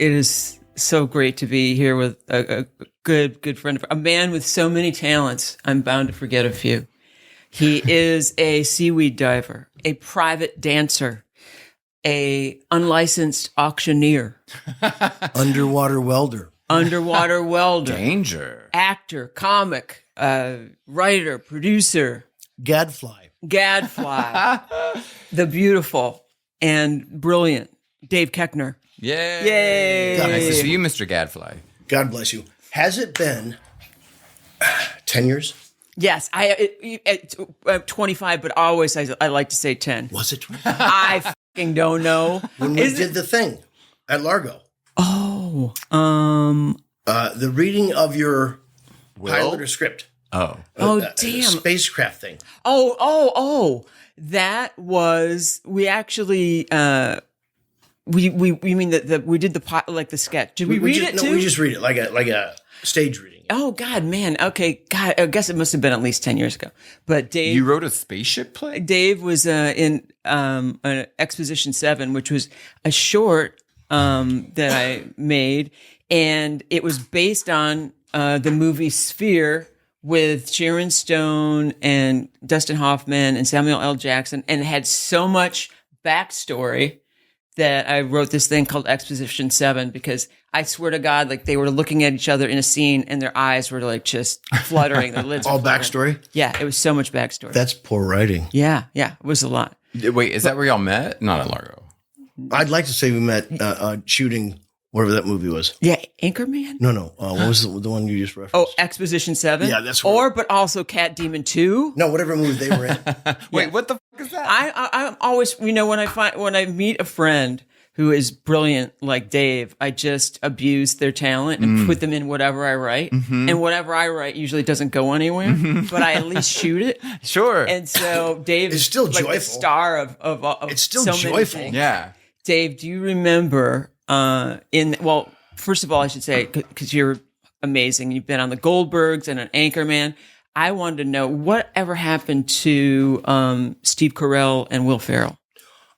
it is so great to be here with a good friend, a man with so many talents. I'm bound to forget a few. He is a seaweed diver, a private dancer, a unlicensed auctioneer, underwater welder, danger, actor, comic, writer, producer, gadfly, the beautiful and brilliant Dave Koechner. Yay! Nice to see you, Mr. Gadfly. God bless you. Has it been 10 years? Yes, I'm 25, but always I like to say 10. Was it 25? I fucking don't know. When we did the thing at Largo. Oh, the reading of your pilot or script. Damn. Spacecraft thing. Oh. That was, we actually, we mean that we did the sketch. Did we read it too? No, we just read it like a stage reading. Oh God, man. Okay. God, I guess it must have been at least 10 years ago. But Dave, you wrote a spaceship play? Dave was in an Exposition 7, which was a short that I made, and it was based on the movie Sphere with Sharon Stone and Dustin Hoffman and Samuel L. Jackson, and it had so much backstory that I wrote this thing called Exposition 7, because I swear to God, like, they were looking at each other in a scene and their eyes were like just fluttering. Their lids all were fluttering. backstory? Yeah, it was so much backstory. That's poor writing. Yeah, it was a lot. Wait, is that where y'all met? Not at Largo. I'd like to say we met shooting whatever that movie was. Yeah, Anchorman? No. What was the one you just referenced? Oh, Exposition 7? Yeah, that's what. But also Cat Demon 2? No, whatever movie they were in. Wait, what the fuck is that? I'm always, when I meet a friend who is brilliant like Dave, I just abuse their talent and put them in whatever I write. Mm-hmm. And whatever I write usually doesn't go anywhere, but I at least shoot it. Sure. And so Dave is still like joyful. the star of it's still so joyful. many things. Yeah. Dave, do you remember first of all, I should say, because you're amazing. You've been on the Goldbergs and an Anchorman. I wanted to know whatever happened to Steve Carell and Will Ferrell.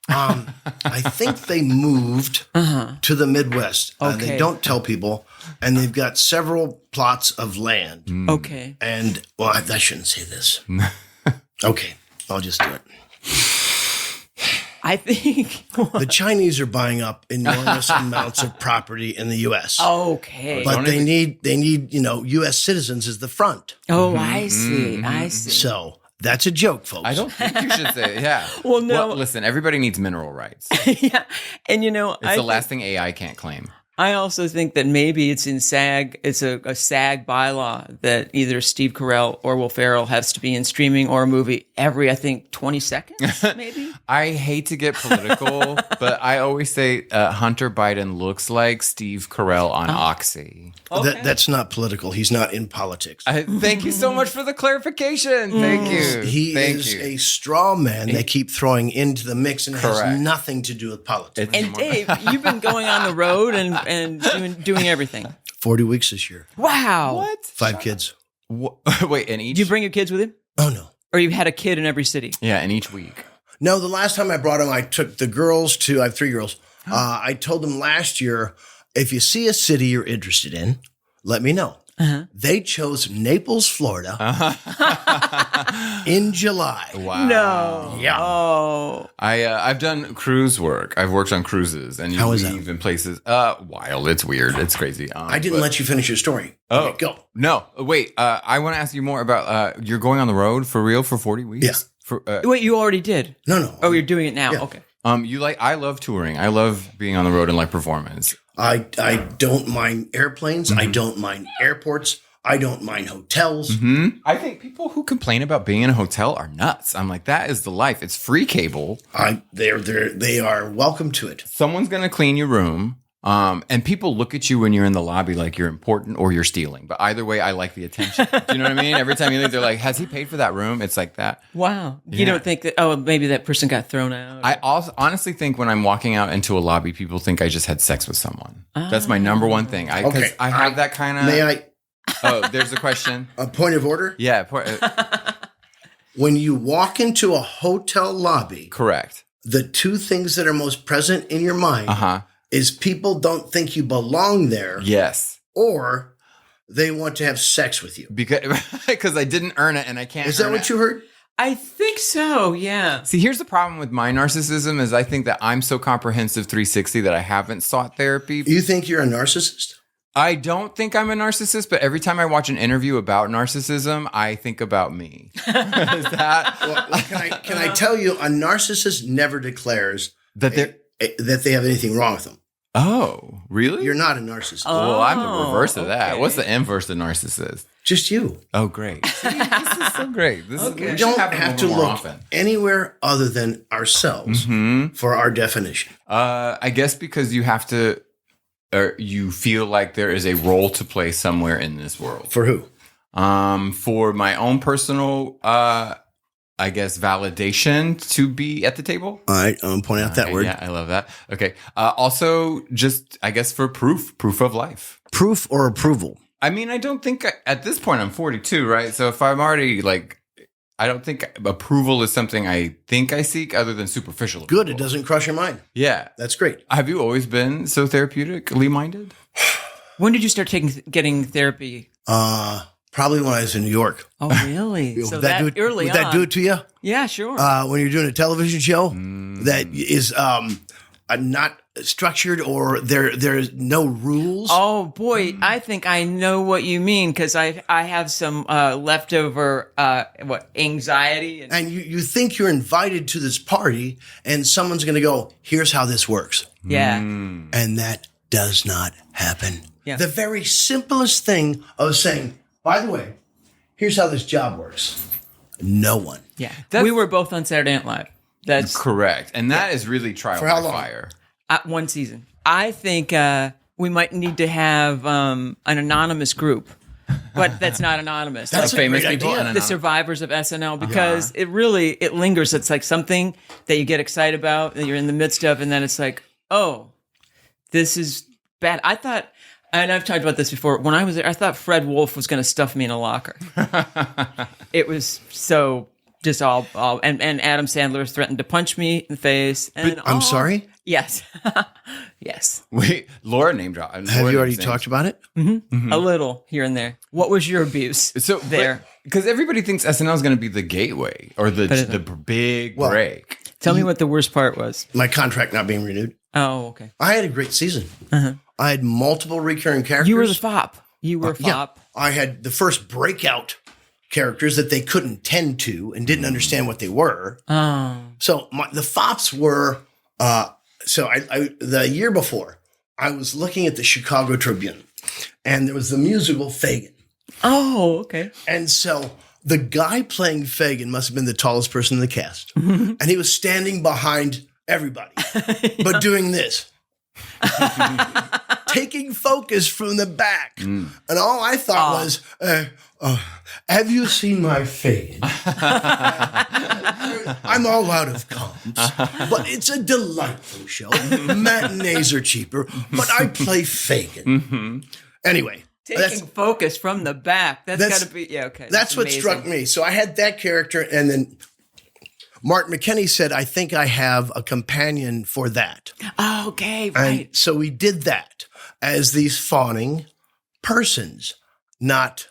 I think they moved to the Midwest. Okay. They don't tell people, and they've got several plots of land. Okay. And, well, I shouldn't say this. Okay, I'll just do it. I think the Chinese are buying up enormous amounts of property in the U.S. Okay. But they need, U.S. citizens as the front. Oh, I see. I see. So that's a joke, folks. I don't think you should say, yeah. Well, no. Listen, everybody needs mineral rights. Yeah. And it's the last thing AI can't claim. I also think that maybe it's in SAG, it's a SAG bylaw that either Steve Carell or Will Ferrell has to be in streaming or a movie every, I think, 20 seconds, maybe? I hate to get political, but I always say Hunter Biden looks like Steve Carell on Oxy. Okay. That's not political. He's not in politics. Thank you so much for the clarification. Thank you. He is a straw man they keep throwing into the mix, and it has nothing to do with politics. And Dave, you've been going on the road and doing everything. 40 weeks this year. Wow. What? 5 kids. Wait, in each? Do you bring your kids with you? Oh, no. Or you had a kid in every city? Yeah, in each week. No, the last time I brought them, I took the girls to, I have 3 girls. I told them last year, if you see a city you're interested in, let me know. They chose Naples, Florida in July. Wow. No. Yeah. Oh. I've done cruise work. I've worked on cruises, and you How is leave in places. Wild. It's weird. It's crazy. I didn't let you finish your story. Oh, okay, go. No, wait. I want to ask you more about. You're going on the road for real for 40 weeks. Yeah. Wait, you already did? No. Oh, you're doing it now. Yeah. Okay. I love touring. I love being on the road and like performance. I don't mind airplanes. I don't mind airports. I don't mind hotels. I think people who complain about being in a hotel are nuts. I'm like, that is the life. It's free cable. They are welcome to it. Someone's going to clean your room. And people look at you when you're in the lobby like you're important or you're stealing. But either way, I like the attention. Do you know what I mean? Every time you leave, they're like, has he paid for that room? It's like that. Wow. Yeah. You don't think that, maybe that person got thrown out? I also honestly think when I'm walking out into a lobby, people think I just had sex with someone. That's my number one thing. I have that kind of... May I... Oh, there's a question. A point of order? Yeah. When you walk into a hotel lobby... Correct. The 2 things that are most present in your mind is people don't think you belong there, Yes. or they want to have sex with you. Because I didn't earn it and I can't. Is that earn what it. you heard? I think so. Yeah. See, here's the problem with my narcissism is I think that I'm so comprehensive 360 that I haven't sought therapy. You think you're a narcissist? I don't think I'm a narcissist, but every time I watch an interview about narcissism, I think about me. Is that Well, can I tell you, a narcissist never declares that they're? that they have anything wrong with them. Oh, really? You're not a narcissist. Well, I'm the reverse of that. okay. What's the inverse of narcissist? Just you. Oh, great. See, this is so great. This Okay. is, We don't have it have to more look often. anywhere other than ourselves for our definition. I guess because you have to, or you feel like there is a role to play somewhere in this world. For who? For my own personal, I guess, validation to be at the table. All right, point out that word. Yeah, I love that. Okay. Also, just, I guess, for proof of life. Proof or approval? I mean, I don't think at this point I'm 42, right? So if I'm already like, I don't think approval is something I think I seek other than superficial approval. Good. It doesn't cross your mind. Yeah. That's great. Have you always been so therapeutically minded? When did you start getting therapy? Probably when I was in New York. Oh, really? So Would that do it, early would that do it to you? Yeah, sure. When you're doing a television show that is not structured or there's no rules. Oh boy, I think I know what you mean because I have some leftover anxiety And you think you're invited to this party and someone's going to go, here's how this works. yeah. And that does not happen. Yeah. The very simplest thing of saying, by the way, here's how this job works. No one. Yeah. That's- We were both on Saturday Night Live. That's Correct. And that is really trial For how by long? fire. one season. I think we might need to have an anonymous group, but that's not anonymous. That's Like a great people idea. and the survivors of SNL because it lingers. It's like something that you get excited about that you're in the midst of, and then it's like, oh, this is bad. I thought, and I've talked about this before. When I was there, I thought Fred Wolf was going to stuff me in a locker. It was so just all and Adam Sandler threatened to punch me in the face. And I'm sorry? Yes, yes, Wait, Laura name drop. Have you already talked about it? a little here and there. What was your abuse? So there. Because everybody thinks SNL is going to be the gateway or the big break. Tell me what the worst part was. My contract not being renewed. Oh, okay. I had a great season. I had multiple recurring characters. You were the fop. You were fop. I had the first breakout characters that they couldn't tend to and didn't understand what they were. Oh. So the fops were, the year before, I was looking at the Chicago Tribune and there was the musical Fagin. Oh, okay. And so the guy playing Fagin must have been the tallest person in the cast. And he was standing behind everybody, but doing this. Taking focus from the back. And all I thought was, have you seen my Fagin? I'm all out of comps, but it's a delightful show. Matinees are cheaper, but I play Fagin. Anyway. Taking focus from the back. That's got to be, yeah, okay. That's what amazing. struck me. So I had that character, and then Mark McKinney said, I think I have a companion for that. Oh, okay, right. And so we did that as these fawning persons, not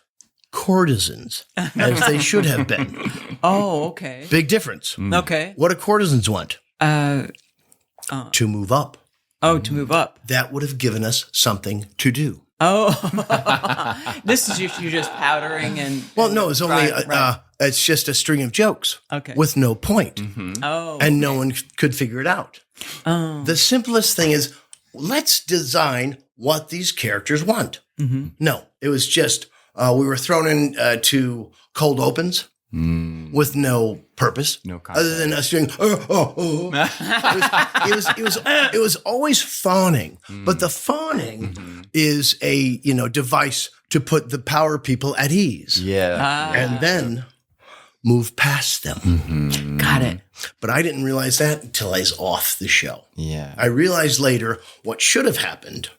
courtesans, as they should have been. Oh, okay. Big difference. Okay. What do courtesans want? To move up. Oh, to move up. That would have given us something to do. Oh, this is you just powdering and. Well, no, it's only right. it's just a string of jokes with no point. Oh, and no one could figure it out. The simplest thing is, let's design what these characters want. No, it was just we were thrown in to cold opens with no purpose, No concept. other than us doing. It was always fawning, but the fawning is a device to put the power people at ease. Yeah. And then move past them. got it. But I didn't realize that until I was off the show. Yeah. I realized later what should have happened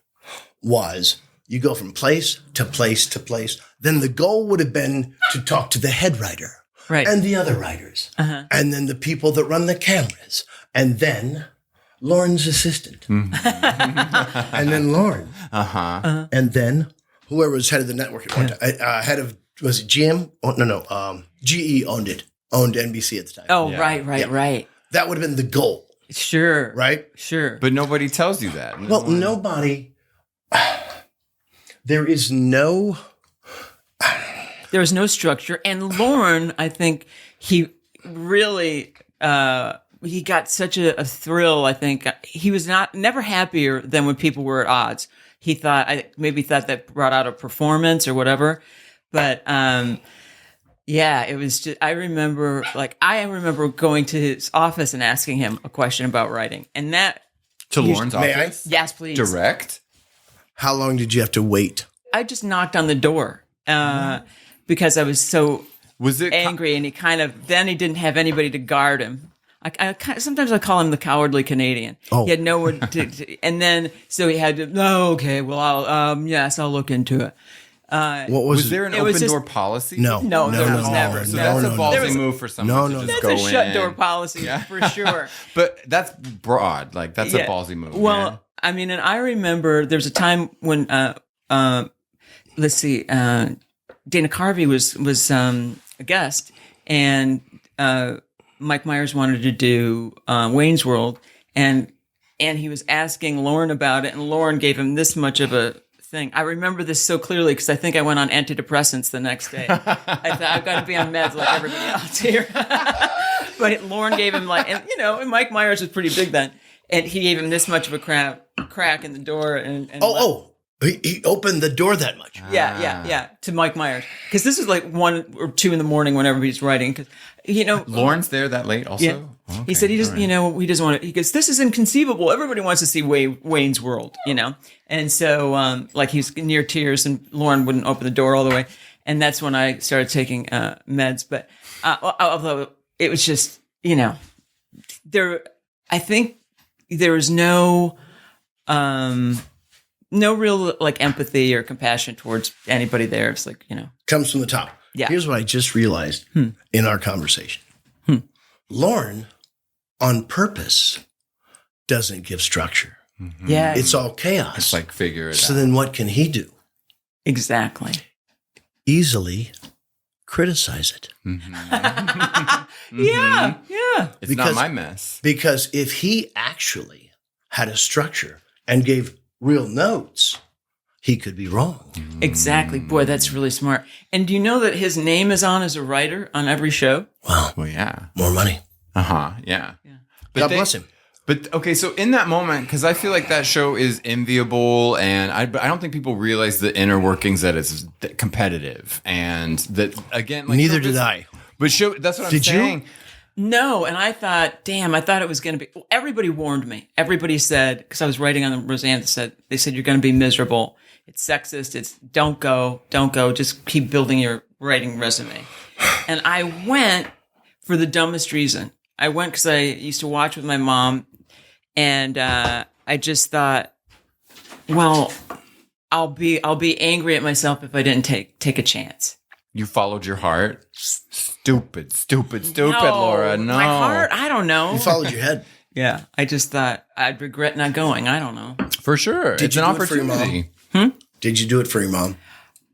was you go from place to place to place. Then the goal would have been to talk to the head writer Right. and the other writers and then the people that run the cameras. And then Lauren's assistant. And then Lauren. And then whoever was head of the network at one time, head of, was it GM? Oh, no. GE owned it, owned NBC at the time. Oh, right. That would have been the goal, Sure. right? Sure. But nobody tells you that. Well, nobody, there is no, There was no structure. And Lauren, I think he really, he got such a thrill. I think he was never happier than when people were at odds. He thought, maybe thought that brought out a performance or whatever. But, yeah, it was just, I remember going to his office and asking him a question about writing. And that. To Lauren's May I? office? Yes, please. Direct? how long did you have to wait? I just knocked on the door because I was so angry, and then he didn't have anybody to guard him. Sometimes I call him the cowardly Canadian. Oh. He had no one to, and then so he had to. Oh, okay. Well, I'll look into it. Was there an open door policy? No, there was never. So that's a ballsy move for someone to just That's go a shut in. door policy for sure. But that's broad. Like that's a ballsy move. Well, I mean, and I remember there was a time when let's see, Dana Carvey was a guest, and Mike Myers wanted to do Wayne's World, and he was asking Lauren about it, and Lauren gave him this much of a thing. I remember this so clearly because I think I went on antidepressants the next day. I thought I've got to be on meds like everybody else here. But Lauren gave him and Mike Myers was pretty big then, and he gave him this much of a crack in the door, and he opened the door that much. Yeah, to Mike Myers, because this is like 1 or 2 in the morning whenever he's writing. Because Lauren's there that late also. Yeah. Okay, he said he just, right. he doesn't want to. He goes, this is inconceivable. Everybody wants to see Wayne's World, And so, he's near tears, and Lauren wouldn't open the door all the way, and that's when I started taking meds. But although it was just, I think there was no real empathy or compassion towards anybody there. It's Comes from the top. Yeah. Here's what I just realized in our conversation. Lauren, on purpose, doesn't give structure. Mm-hmm. Yeah. It's all chaos. It's like figure it So out. then what can he do? Exactly. Easily criticize it. Mm-hmm. Yeah. It's not my mess. Because if he actually had a structure and gave real notes, he could be wrong. Exactly. Boy, that's really smart. And do you know that his name is on as a writer on every show? Well, yeah. more money. Yeah. But God bless him. But okay, so in that moment, because I feel like that show is enviable, and I don't think people realize the inner workings that it's competitive, and that again, Neither did I. But that's what I'm Did you? saying. No, and I thought it was going to be. Well, everybody warned me. Everybody said, because I was writing on the Roseanne, they said you're going to be miserable. It's sexist. It's don't go. Just keep building your writing resume. And I went for the dumbest reason. I went because I used to watch with my mom, and I just thought, well, I'll be angry at myself if I didn't take a chance. You followed your heart. Stupid, No, Laura. No. My heart, I don't know. You followed your head. Yeah, I just thought I'd regret not going. I don't know. For sure. Did It's you an do it for your mom? opportunity. Did you do it for your mom?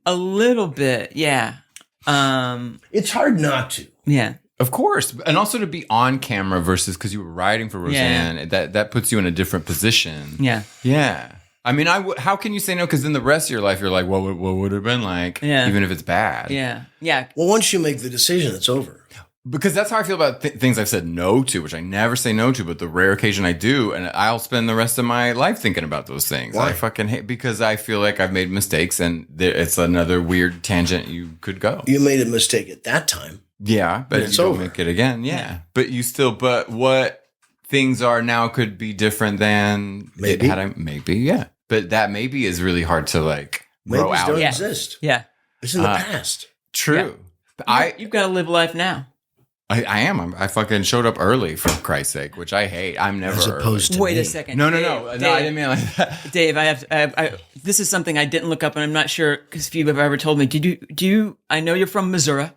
A little bit, yeah. It's hard not to. Yeah. Of course. And also to be on camera versus because you were writing for Roseanne, that puts you in a different position. Yeah. Yeah. I mean, how can you say no? Because then the rest of your life, you're like, what would it have been like? Yeah. Even if it's bad. Yeah. Yeah. Well, once you make the decision, it's over. Because that's how I feel about things I've said no to, which I never say no to, but the rare occasion I do, and I'll spend the rest of my life thinking about those things. Why? I fucking hate, because I feel like I've made mistakes, and it's another weird tangent you could go. You made a mistake at that time. Yeah, but it's you don't over. make it again. Yeah. But what things are now could be different than Maybe. Maybe, yeah. But that maybe is really hard to grow Maybes out. don't Yeah. exist. Yeah. It's in the past. True. But You've got to live life now. I am. I fucking showed up early for Christ's sake, which I hate. I'm never As opposed to Wait me. a second. No, Dave, I didn't mean like that. Dave, this is something I didn't look up, and I'm not sure because if you've ever told me, do you, I know you're from Missouri.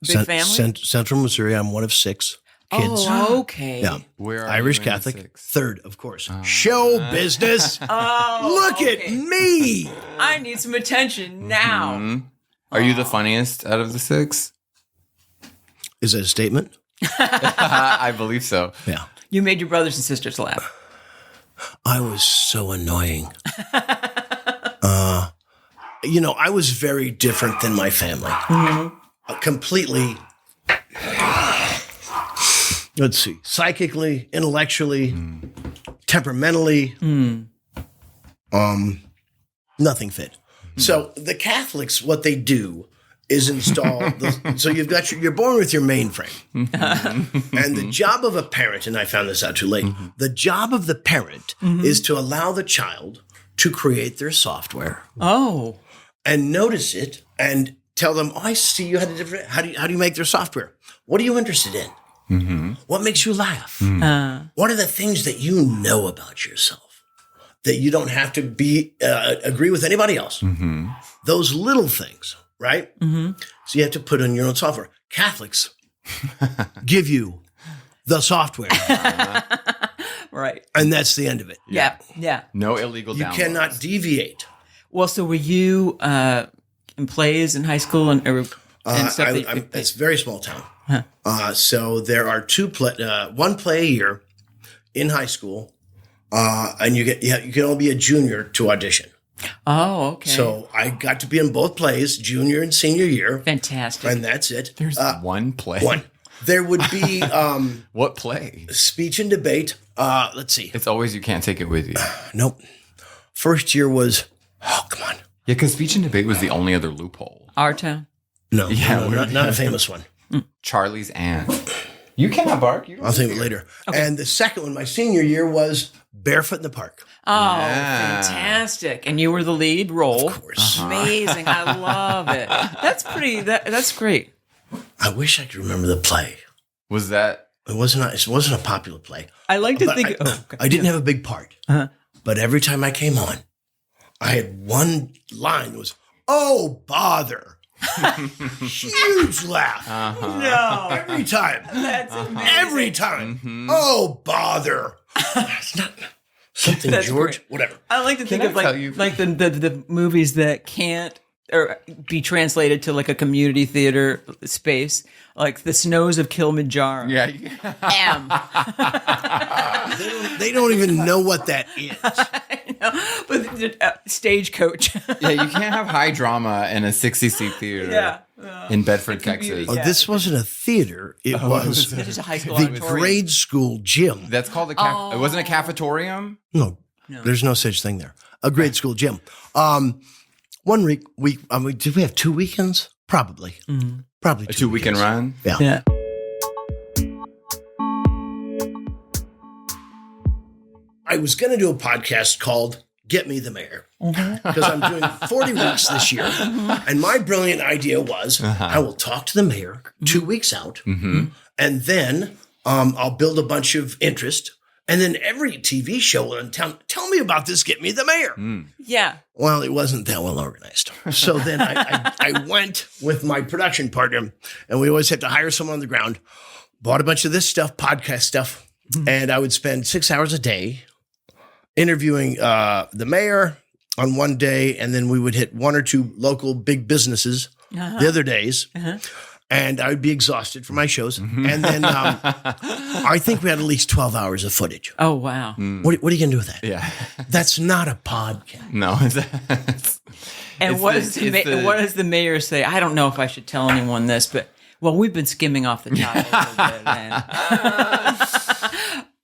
Big family? Central Missouri. I'm one of 6. kids. Oh, okay. Yeah. Where are Irish you in the Catholic. six? Third, of course. Show business. Look at me. I need some attention now. Mhm. Are you the funniest out of the 6? Is that a statement? I believe so. Yeah. You made your brothers and sisters laugh. I was so annoying. I was very different than my family. Completely, let's see, psychically, intellectually, temperamentally, nothing fit. So the Catholics, what they do is install. So you've got you're born with your mainframe, and the job of a parent, and I found this out too late. The job of the parent is to allow the child to create their software Oh. and notice it and tell them, "Oh, I see you had a different. How do you make their software? What are you interested in? What makes you laugh? What are the things that you know about yourself that you don't have to agree with anybody else? Those little things." Right? So you have to put in your own software. Catholics give you the software, Right. and that's the end of it. Yeah. Yeah. No illegal You downloads. cannot deviate. Well, so were you in plays in high school and stuff? It's a very small town. So there are one play a year in high school, and you can only be a junior to audition. Oh, okay. So I got to be in both plays, junior and senior year, Fantastic. and that's it. There's one play. One. There would be What play? speech and debate. Let's see. It's always you can't take it with you. Nope. First year was, oh, come on. Yeah, because speech and debate was the only other loophole. Our town. No, Yeah, not a famous one. Charlie's Aunt. You cannot bark. You don't I'll think of it later. And the second one, my senior year, was Barefoot in the Park. Oh, Yeah. fantastic. And you were the lead role. Of course. Amazing. I love it. That's great. I wish I could remember the play. Was that? It wasn't a popular play. I like to But think. I didn't have a big part. But every time I came on, I had one line that was, "Oh, bother." Huge laugh. No. Every time. That's amazing. Every time. Oh, bother. It's not something, That's George. great. Whatever. I like to think I of tell you- like the movies that can't or be translated to like a community theater space, like The Snows of Kilimanjaro. Yeah. They don't even know what that is. But Stagecoach. Yeah, you can't have high drama in a 60-seat theater Yeah. in Bedford, Texas. Oh, this wasn't a theater. It was This is a high school the auditorium. grade school gym. That's called a It wasn't a cafetorium? No, there's no such thing there. A grade school gym. One week, did we have 2 weekends? Probably. Probably A 2-weekend run? Yeah. Yeah. I was going to do a podcast called Get Me the Mayor because I'm doing 40 weeks this year. And my brilliant idea was I will talk to the mayor 2 weeks out and then I'll build a bunch of interest. And then every TV show will tell me about this, Get Me the Mayor. Yeah. Well, it wasn't that well organized. So then I went with my production partner, and we always have to hire someone on the ground, bought a bunch of this stuff, podcast stuff, and I would spend 6 hours a day interviewing the mayor on one day, and then we would hit 1 or 2 local big businesses the other days. And I would be exhausted for my shows. And then I think we had at least 12 hours of footage. Oh, wow. What are you going to do with that? Yeah. That's not a podcast. No. And It's what the- does the mayor say? I don't know if I should tell anyone this, but well, we've been skimming off the top a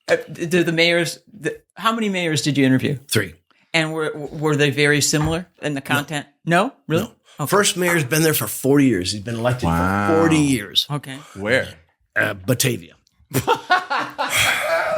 little bit. Do the mayors? How many mayors did you interview? 3. And were they very similar in the content? No, really. No. First mayor's been there for 40 years. He's been elected for 40 years. Okay. Where? Batavia.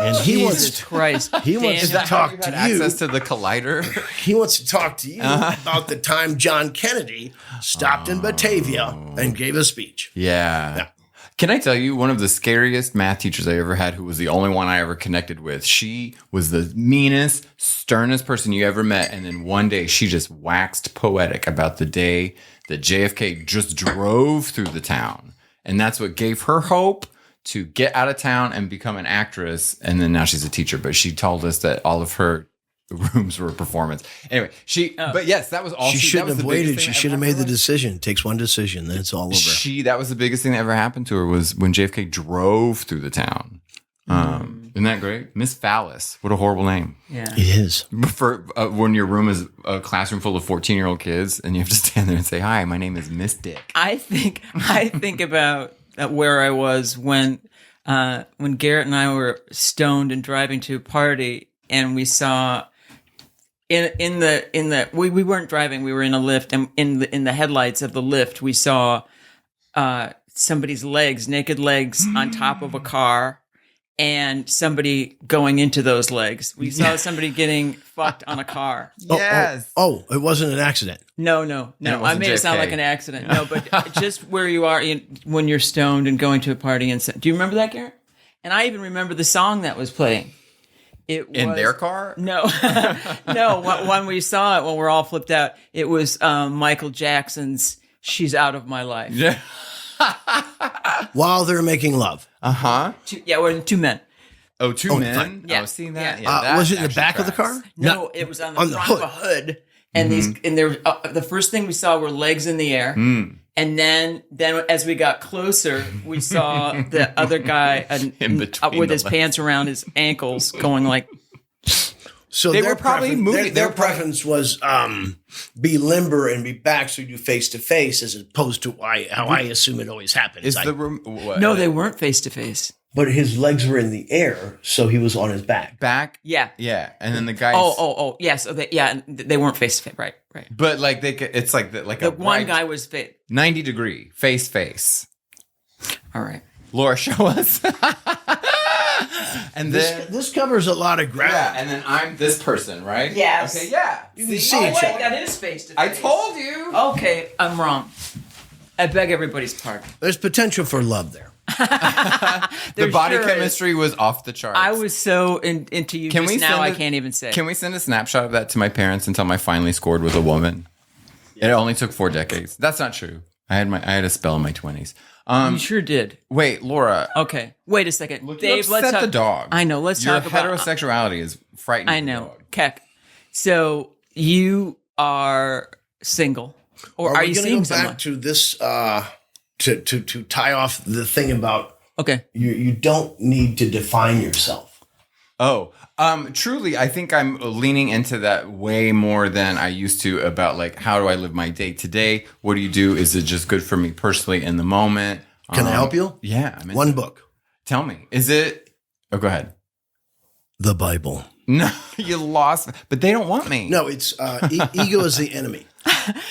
And he Jesus Christ. He wants to Daniel. talk You to had you. access to the collider? He wants to talk to you about the time John Kennedy stopped in Batavia and gave a speech. Yeah. Can I tell you, one of the scariest math teachers I ever had, who was the only one I ever connected with, she was the meanest, sternest person you ever met. And then one day she just waxed poetic about the day that JFK just drove through the town. And that's what gave her hope to get out of town and become an actress. And then now she's a teacher, but she told us that all of her rooms were a performance. Anyway, but yes, that was all. She shouldn't have waited. She should have made the decision. It takes one decision, then it's all over. That was the biggest thing that ever happened to her was when JFK drove through the town. Isn't that great? Miss Phallus. What a horrible name. Yeah. It is. For when your room is a classroom full of 14-year-old kids and you have to stand there and say, "Hi, my name is Miss Dick." I think about where I was when Garrett and I were stoned and driving to a party, and we saw we weren't driving, we were in a lift, and in the headlights of the lift we saw somebody's naked legs on top of a car. And somebody going into those legs. We saw somebody getting fucked on a car. Yes. Oh, it wasn't an accident. No. I made it sound JFK. like an accident. No, but just where you are when you're stoned and going to a party. Do you remember that, Garrett? And I even remember the song that was playing. In their car? No. No, when we saw it, when we're all flipped out, it was Michael Jackson's She's Out of My Life. Yeah. While they're making love. Uh-huh. We're two men. Oh, two men? fine. Yeah. I was seeing that. Yeah. That Was it in the actually back of the tracks. car? No, it was on the on front the of a hood. And the first thing we saw were legs in the air. And then as we got closer, we saw the other guy In between with the his legs. pants around his ankles going like, So They their were probably preference- moving- Their preference was be limber and be back, so you do face to face, as opposed to how I assume it always happens. Is the room... What? no, they weren't face to face. But his legs were in the air, so he was on his back. Back? Yeah. Yeah. And then the guy... Yes. They weren't face to face. Right. But like it's like a The one guy was face. 90 degree face. All right. Laura, show us. And then This covers a lot of ground. yeah, and then I'm this person, right? Yes. Okay, yeah. You can see each other. that is face to face. I told you. Okay, I'm wrong. I beg everybody's pardon. There's potential for love there. The There body sure is. chemistry was off the charts. I was so into you Can just we now, send I it- can't even say. Can we send a snapshot of that to my parents and tell them I finally scored with a woman? It only took 4 decades. That's not true. I had a spell in my 20s. You sure did. Wait, Laura. Okay, wait a second. You Dave, let's upset talk. the dog. I know, let's Your talk about- heterosexuality is frightening. I the know. dog. Keck. So you are single. Or are we you gonna seeing go someone? back to this to tie off the thing about Okay. you don't need to define yourself. Oh, truly, I think I'm leaning into that way more than I used to about like, how do I live my day today? What do you do? Is it just good for me personally in the moment? Can I help you? Yeah. I'm into One it. book, Tell me. Is it? Oh, go ahead. the Bible. No, you lost. But they don't want me. No, it's ego is the enemy.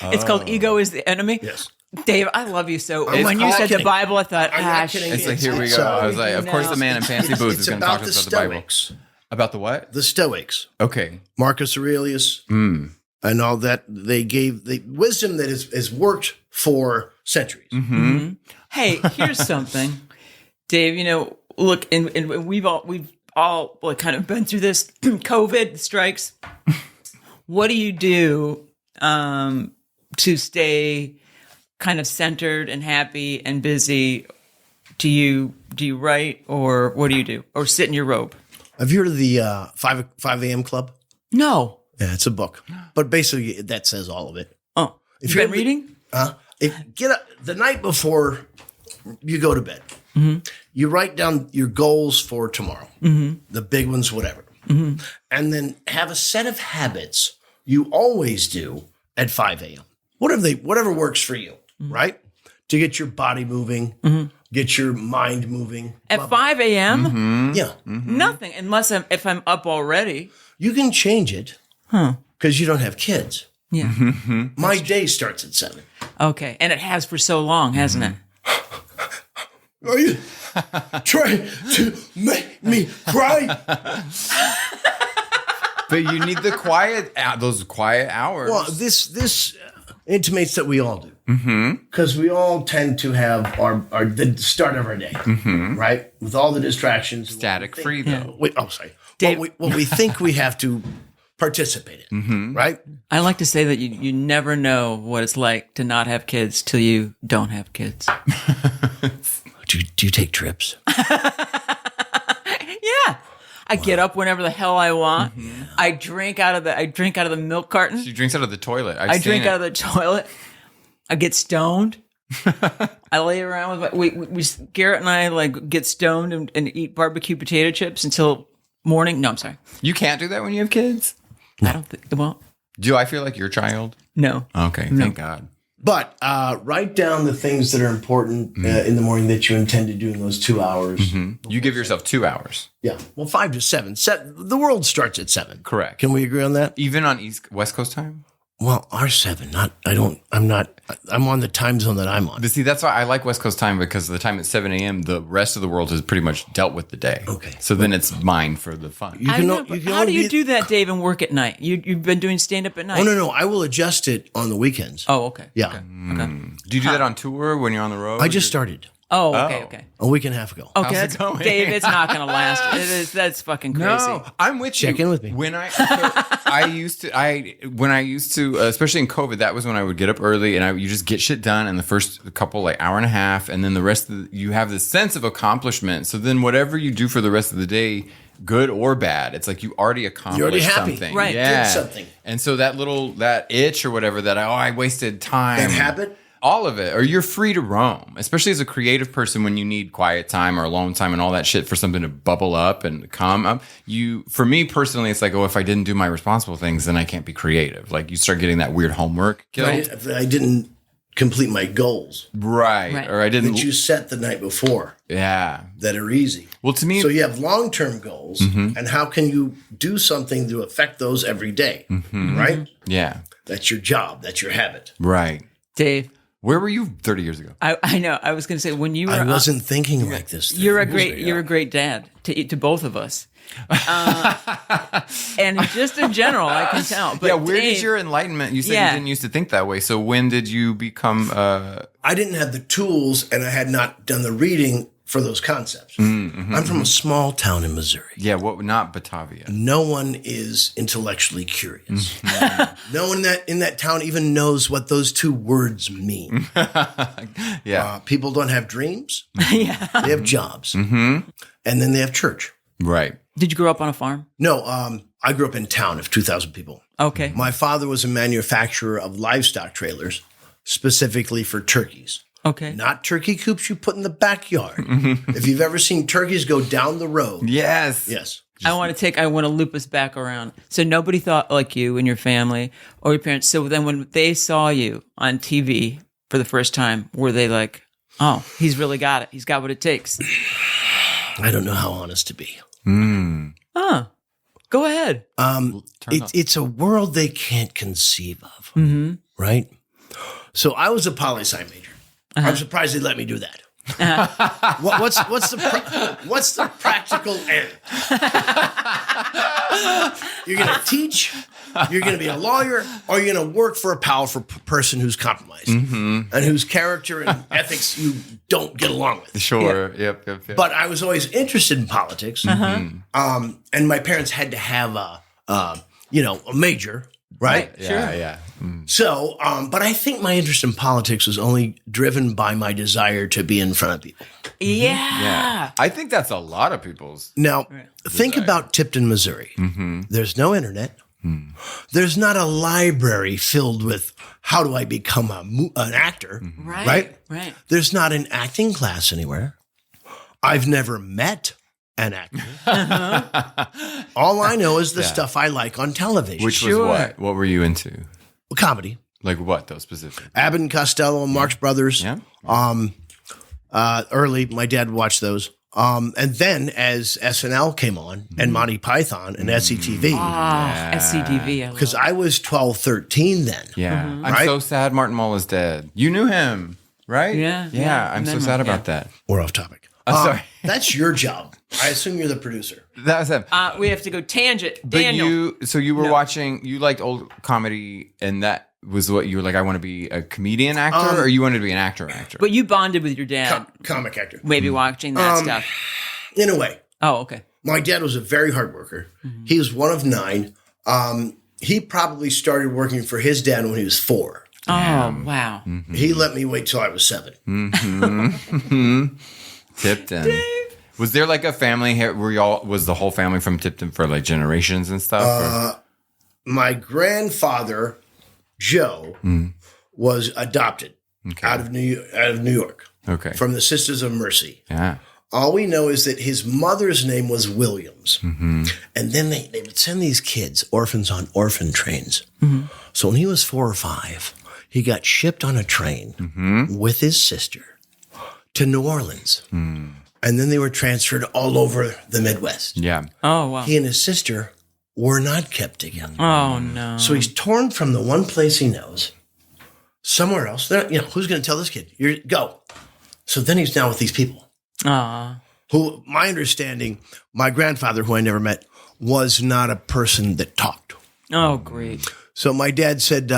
It's called Ego is the Enemy. Yes. Dave, I love you so. I'm when not you said kidding. the Bible, I thought, I'm not kidding. It's like, here we go. So- I was like, of course, the man in fancy boots It's is going to talk about to the us about the Bible. Stoics. About the what? The Stoics. Okay. Marcus Aurelius Mm. and all that. They gave the wisdom that has worked for centuries. Mm-hmm. hey, here's something, Dave. Look, and we've all like kind of been through this. COVID strikes. What do you do to stay kind of centered and happy and busy? Do you write, or what do you do, or sit in your robe? Have you heard of the 5 a.m. Club? No. Yeah, it's a book, but basically that says all of it. Oh, If you've you're been reading? Get up the night before you go to bed. Mm-hmm. You write down your goals for tomorrow, the big ones, whatever, and then have a set of habits you always do at 5 a.m. Whatever works for you, right? To get your body moving, get your mind moving. At 5 a.m.? Yeah, Nothing, unless if I'm up already. you can change it because you don't have kids. Yeah. My day starts at 7. Okay. And it has for so long, hasn't it? Are you trying to make me cry? But you need the those quiet hours. Well, this intimates that we all do, because we all tend to have our the start of our day, right, with all the distractions. Static free, though. Sorry. Dave- What we think we have to participate in, right? I like to say that you never know what it's like to not have kids till you don't have kids. Do you take trips. Yeah. I get up whenever the hell I want. I drink out of the milk carton. She drinks out of the toilet. I drink out of the toilet. I get stoned. I lay around with we Garrett and I like get stoned and eat barbecue potato chips until morning. No, I'm sorry. You can't do that when you have kids? I don't think. Well, Do I feel like your child? no. Okay, thank God. But write down the things that are important in the morning that you intend to do in those 2 hours. You give yourself 2 hours. Yeah. Well, 5 to 7. The world starts at 7. Correct. Can we agree on that? Even on West Coast time? Well, our 7. I'm on the time zone that I'm on. But see, that's why I like West Coast time, because the time at 7 a.m., the rest of the world has pretty much dealt with the day. Okay. So then it's mine for the fun. You I can know, o- but you can how do only you be- do that, Dave, and work at night? You've been doing stand up at night. Oh, no. I will adjust it on the weekends. Oh, okay. Yeah. Okay. Do you do that on tour when you're on the road? I just started Oh, okay. Okay. a week and a half ago. Okay, How's it that's, going? Dave, it's not going to last. That's fucking crazy. No, I'm with you. Check in with me. When I used to, especially in COVID, that was when I would get up early and you just get shit done in the first couple, like hour and a half. And then the rest you have this sense of accomplishment. So then whatever you do for the rest of the day, good or bad, it's like you already accomplished You're already happy. something. Right. Yeah. Did something. And so that itch or whatever I wasted time. That habit? All of it. Or you're free to roam, especially as a creative person when you need quiet time or alone time and all that shit for something to bubble up and come up. For me personally, it's like, if I didn't do my responsible things, then I can't be creative. Like you start getting that weird homework guilt. If I didn't complete my goals Right. Or I didn't. that you set the night before Yeah. that are easy. Well, to me, So you have long-term goals, and how can you do something to affect those every day, right? yeah. That's your job. That's your habit. Right. Dave, Where were you 30 years ago? I know. I was going to say when you were I wasn't thinking like this. you're a great dad to both of us. And just in general, I can tell. But Yeah. Where Dave, did your enlightenment? You said Yeah. you didn't used to think that way. So when did you become? I didn't have the tools, and I had not done the reading for those concepts. I'm from a small town in Missouri. Yeah. What? Not Batavia. No one is intellectually curious. No one in that town even knows what those two words mean. Yeah. People don't have dreams. Yeah. They have jobs. And then they have church. Right. Did you grow up on a farm? No, I grew up in town of 2,000 people. Okay. My father was a manufacturer of livestock trailers, specifically for turkeys. Okay. Not turkey coops you put in the backyard. If you've ever seen turkeys go down the road. Yes. Yes. I want to loop us back around. So nobody thought like you and your family or your parents. So then when they saw you on TV for the first time, were they like, oh, he's really got it. He's got what it takes. I don't know how honest to be. Go ahead. It's a world they can't conceive of, right? So I was a poli-sci major. I'm surprised they let me do that. What's the practical end? You're going to teach, you're going to be a lawyer, or you're going to work for a powerful person who's compromised and whose character and ethics you don't get along with. Sure. Yep. But I was always interested in politics, and my parents had to have a major, right? Yeah. So, but I think my interest in politics was only driven by my desire to be in front of people. Yeah. I think that's a lot of people's. Now, think about Tipton, Missouri. There's no internet. There's not a library filled with how do I become an actor, right? There's not an acting class anywhere. I've never met an actor. All I know is the stuff I like on television. Which was what? What were you into? Comedy. Like what, though, specifically? Abbott and Costello, Marx Brothers. Yeah. Early, my dad watched those. And then as SNL came on and Monty Python and SCTV, SCTV. because I was 12, 13 then. Yeah. I'm Right? so sad Martin Mull is dead. You knew him, right? Yeah. I'm so sad about that. We're off topic. Sorry. That's your job. I assume you're the producer. That was him. We have to go tangent. But Daniel. you were watching, you liked old comedy, and that was what you were like, I want to be a comedian actor, or you wanted to be an actor? But you bonded with your dad, Comic actor. maybe watching that stuff. In a way. Oh, okay. My dad was a very hard worker. He was one of 9. He probably started working for his dad when he was 4. Oh, wow. He let me wait till I was 7. Tipton. Was there like a family here where y'all was the whole family from Tipton for like generations and stuff? My grandfather, Joe, was adopted out of New York. Okay. From the Sisters of Mercy. Yeah. All we know is that his mother's name was Williams. And then they would send these kids, orphans on orphan trains. So when he was 4 or 5, he got shipped on a train with his sister to New Orleans. And then they were transferred all over the Midwest. Yeah. Oh, wow. He and his sister were not kept together. Oh, no. So he's torn from the one place he knows, somewhere else. Who's going to tell this kid? Go. So then he's now with these people. Who, my understanding, my grandfather, who I never met, was not a person that talked. Oh, great. So my dad said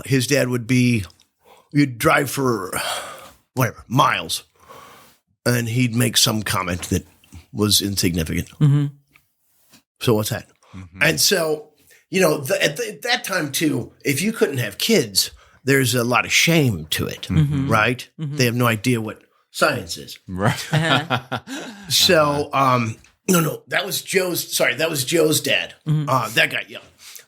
his dad would be, you'd drive for whatever, miles, and he'd make some comment that was insignificant. So what's that? And so, at that time too, if you couldn't have kids, there's a lot of shame to it, right? They have no idea what science is. Right. So, no, that was Joe's dad. That guy, yeah.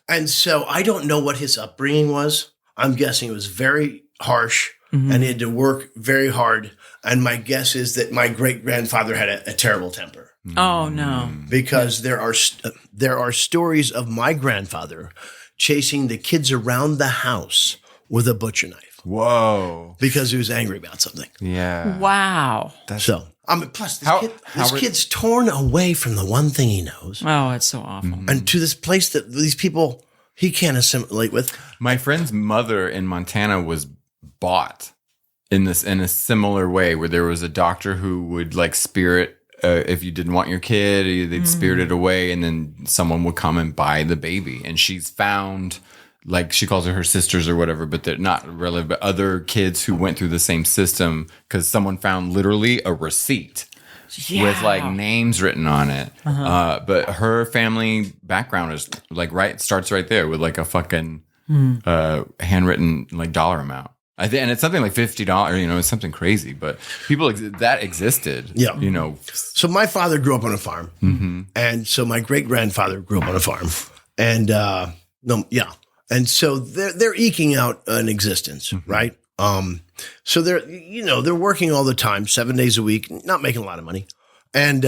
And so I don't know what his upbringing was. I'm guessing it was very harsh and he had to work very hard. And my guess is that my great-grandfather had a terrible temper. Oh, no. Because there are stories of my grandfather chasing the kids around the house with a butcher knife. Whoa. Because he was angry about something. Yeah. Wow. So, plus this kid's torn away from the one thing he knows. Oh, it's so awful. And to this place that these people he can't assimilate with. My friend's mother in Montana was bought in a similar way, where there was a doctor who would like spirit if you didn't want your kid, they'd spirit it away, and then someone would come and buy the baby. And she's found, like, she calls her sisters or whatever, but they're not relevant, but other kids who went through the same system, because someone found literally a receipt with like names written on it. But her family background is like starts right there with like a fucking handwritten like dollar amount. And it's something like $50, it's something crazy, but people that existed. Yeah. So my father grew up on a farm, and so my great grandfather grew up on a farm, and and so they're eking out an existence, right? So they're working all the time, 7 days a week, not making a lot of money, and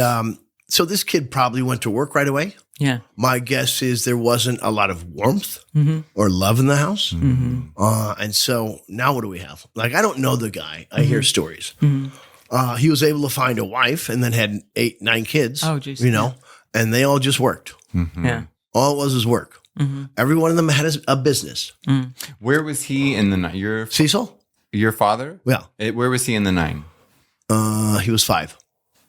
so this kid probably went to work right away. Yeah. My guess is there wasn't a lot of warmth or love in the house. And so now what do we have? Like, I don't know the guy. I hear stories. He was able to find a wife and then had 8, 9 kids, and they all just worked. Yeah. All it was work. Every one of them had a business. Where was he in the night? Cecil? Your father? Yeah. Where was he in the 9? He was 5.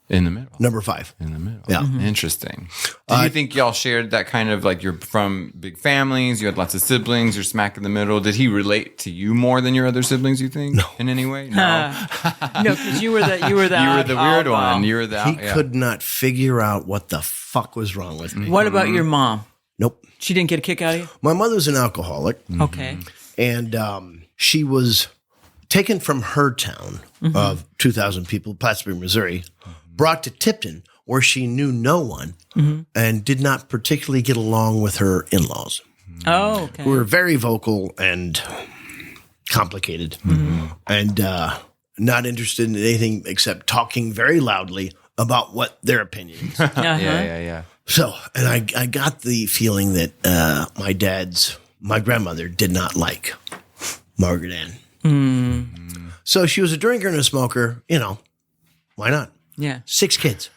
In the middle. Number 5. In the middle. Yeah. Interesting. Do you think y'all shared that kind of, like, you're from big families, you had lots of siblings, you're smack in the middle? Did he relate to you more than your other siblings, you think? No. In any way? No. No, because you were the you were the weird one. You were the He could not figure out what the fuck was wrong with me. What about your mom? Nope. She didn't get a kick out of you? My mother's an alcoholic. Okay. And she was taken from her town of 2,000 people, Plattsburgh, Missouri, brought to Tipton, where she knew no one and did not particularly get along with her in-laws. Oh, okay. Who were very vocal and complicated and not interested in anything except talking very loudly about what their opinions. Yeah. So, and I got the feeling that my grandmother did not like Margaret Ann. So she was a drinker and a smoker, why not? Yeah. 6 kids.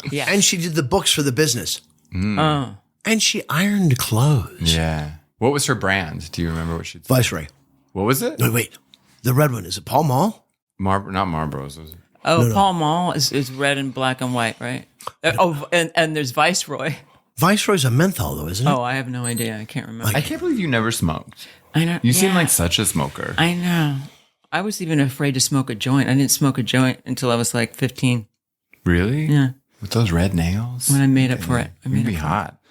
Yeah. And she did the books for the business. Oh. And she ironed clothes. Yeah. What was her brand? Do you remember what she did? Viceroy. What was it? No, wait. The red one. Is it Pall Mall? Not Marlboro's. Was it? Oh, no. Pall Mall is red and black and white, right? And there's Viceroy. Viceroy's a menthol, though, isn't it? Oh, I have no idea. I can't remember. I can't believe you never smoked. I know. You seem like such a smoker. I know. I was even afraid to smoke a joint. I didn't smoke a joint until I was like 15. Really? Yeah. With those red nails? When I made up for it. You'd be hot.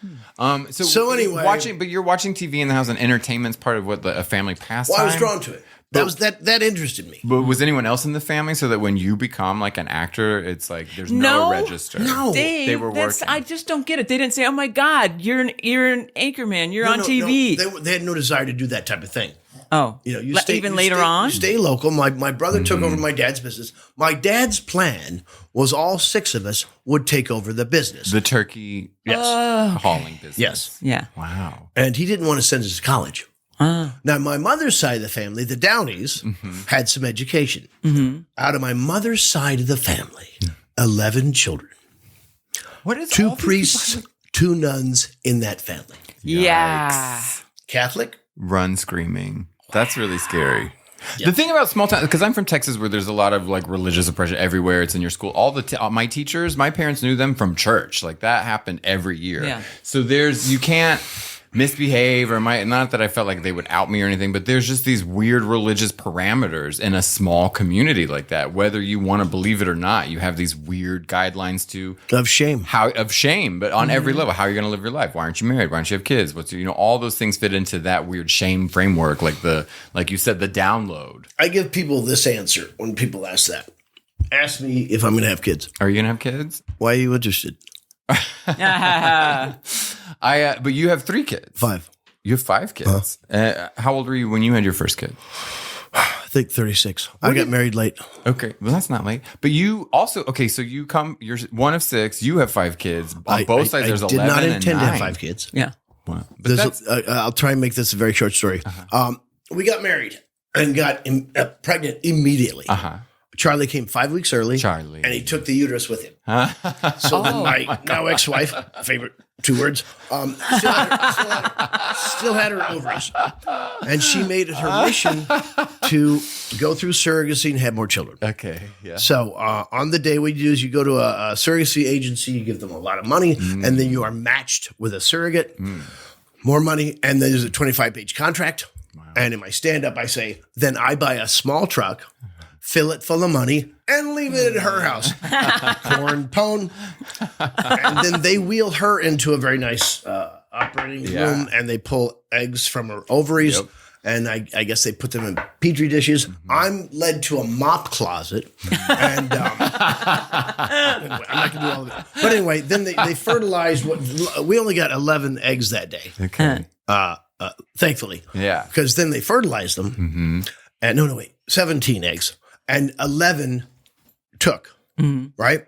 So anyway. But you're watching TV in the house, and entertainment's part of what a family pastime. Well, I was drawn to it. That interested me. But was anyone else in the family so that when you become like an actor, it's like there's no register? No. Dave, They were working. I just don't get it. They didn't say, "Oh my God, you're an anchorman. You're on No, TV." they had no desire to do that type of thing. Oh, even later on? You stay local. My brother took over my dad's business. My dad's plan was all 6 of us would take over the business. The turkey hauling business. Yes. Yeah. Wow. And he didn't want to send us to college. Now, my mother's side of the family, the Downeys, had some education. Out of my mother's side of the family, 11 children. What is 2 priests, 2 nuns in that family. Yeah. Catholic. Run screaming. That's really scary. Yeah. The thing about small town, because I'm from Texas, where there's a lot of like religious oppression everywhere. It's in your school. All my teachers, my parents knew them from church. Like that happened every year. Yeah. So you can't misbehave not that I felt like they would out me or anything, but there's just these weird religious parameters in a small community like that. Whether you want to believe it or not, you have these weird guidelines of shame. But on every level, how are you going to live your life? Why aren't you married? Why don't you have kids? All those things fit into that weird shame framework, like you said, the download. I give people this answer when people ask that. Ask me if I'm going to have kids. Are you going to have kids? Why are you interested? But you have 3 kids. 5. You have 5 kids. How old were you when you had your first kid? I think 36. I got married late. Okay, well that's not late. But you also so you're one of 6. You have 5 kids on both sides. There's 11 and 9. I did not intend to have 5 kids. Yeah. Wow. But I'll try and make this a very short story. We got married and got pregnant immediately. Charlie came 5 weeks early. And he took the uterus with him. So my now ex-wife, favorite 2 words, still had her ovaries. And she made it her mission to go through surrogacy and have more children. Okay, yeah. So on the day, what you do is you go to a surrogacy agency, you give them a lot of money, and then you are matched with a surrogate, more money, and then there's a 25-page contract. Wow. And in my stand-up, I say, then I buy a small truck, fill it full of money, and leave it at her house. Corn pone. And then they wheel her into a very nice operating room, and they pull eggs from her ovaries. Yep. And I guess they put them in Petri dishes. I'm led to a mop closet. And anyway, I'm not going to do all of it. But anyway, then they fertilized. We only got 11 eggs that day. Okay. Thankfully. Yeah. Because then they fertilized them. And 17 eggs. And 11 took, right?